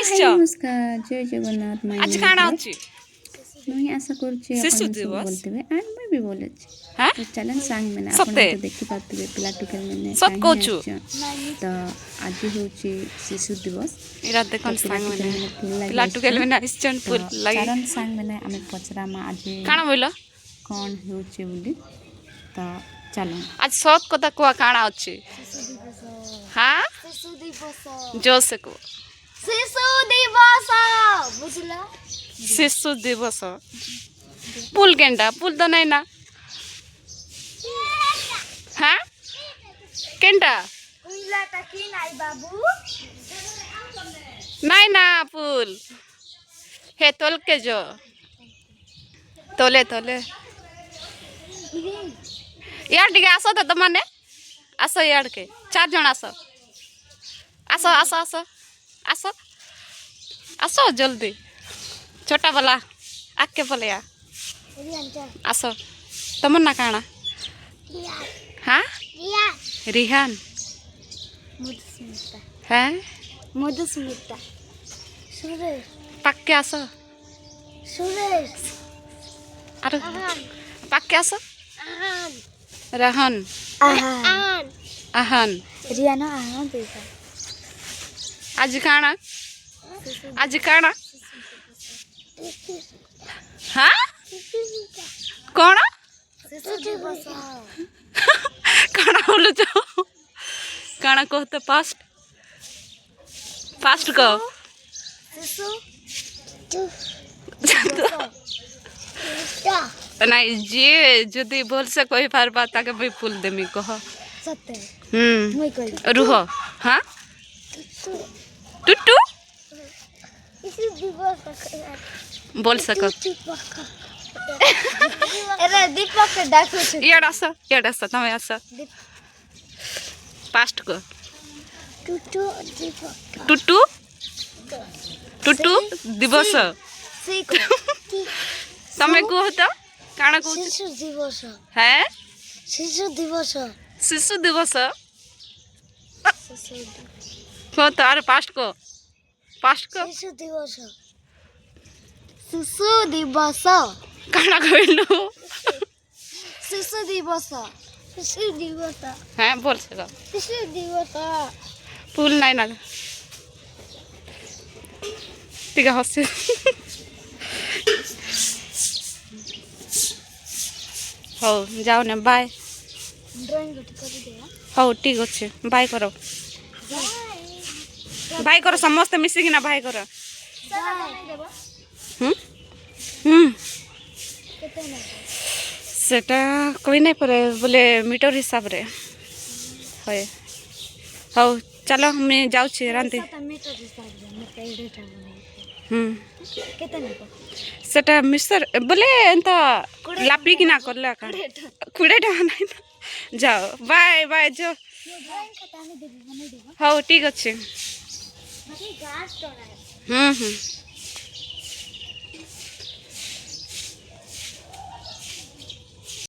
नमस्कार जय जगन्नाथ आज काना अछि मुई आशा करछि शिशु अपन सब दिवस बोलतेबे एंड मैं भी बोले हां तो चलन सांग मैंने अपन सते तो देखि पातबे पिला टुकेल मैंने सत कहछु तो आज होछि शिशु दिवस इरा तो देखन पिला सांग टुकेल मैंने मैंने फूल लगी पिला टुकेल मैंने इस्चन तो फूल लगी चरण सांग मैंने आमे पचरा मा आज काना बोइलो कोन होछि बोली तो चलो आज सत कथा कुआ काना अछि हां शिशु दिवस जोसे को शिशु दिवस बुझला शिशु दिवस पुल केंडा पुल तो नहीं ना हाँ केंडा उइला त कि नाइ बाबू नहीं ना पुल हे तोल के जो तोले तोले यार टिके आसो तो माने आसो यार के 4 जन आसो आसो आसो आसो आसो आसो जल्दी छोटा वाला आके बोले या आसो तमन्ना काना हाँ रिहान मधुस्मिता है मधुस्मिता सुरेश पक्के आसो सुरेश अरे पक्के आसो आहान रहन आहान आहन रियाना आहान देखा आज काना हाँ कौन शिशु दिवस काना बोलो जो काना कहते फास्ट फास्ट कहो शिशु नहीं जे जदि बोल से कोई पारबा ताके भाई फूल देमी कह सत्य मुई कहि रुह हाँ टुट्टू शिशु दिवस बोल सको अरे दीपक के डाकू छ याड आसा तमे आसा फास्ट को टुटू दीपक टुट्टू टुट्टू दिवस सीको तमे को तो काना को शिशु दिवस है शिशु दिवस शिशु दिवस शिशु को तार फास्ट को शिशु दिवस शिशु दिवस काना कहलु शिशु दिवस शिशु दिवस हैं बोल सको शिशु दिवस फूल नहीं ना ठीक है हंसी हो जाओ ने बाय ड्राइंग गोटी कर दिया हो ठीक अच्छे बाय करो बाय करो समस्त मिसिकी ना बाय करो सेटा कोई नहीं पड़े बोले मीटर हिसाब रे होए हो चलो मैं जाऊ छी रांती सेटा मिक्सर बोले एंता लापड़ी की ना करला का खुड़े टा नहीं जाओ बाय बाय जो हो ठीक अच्छे घास तो हम्म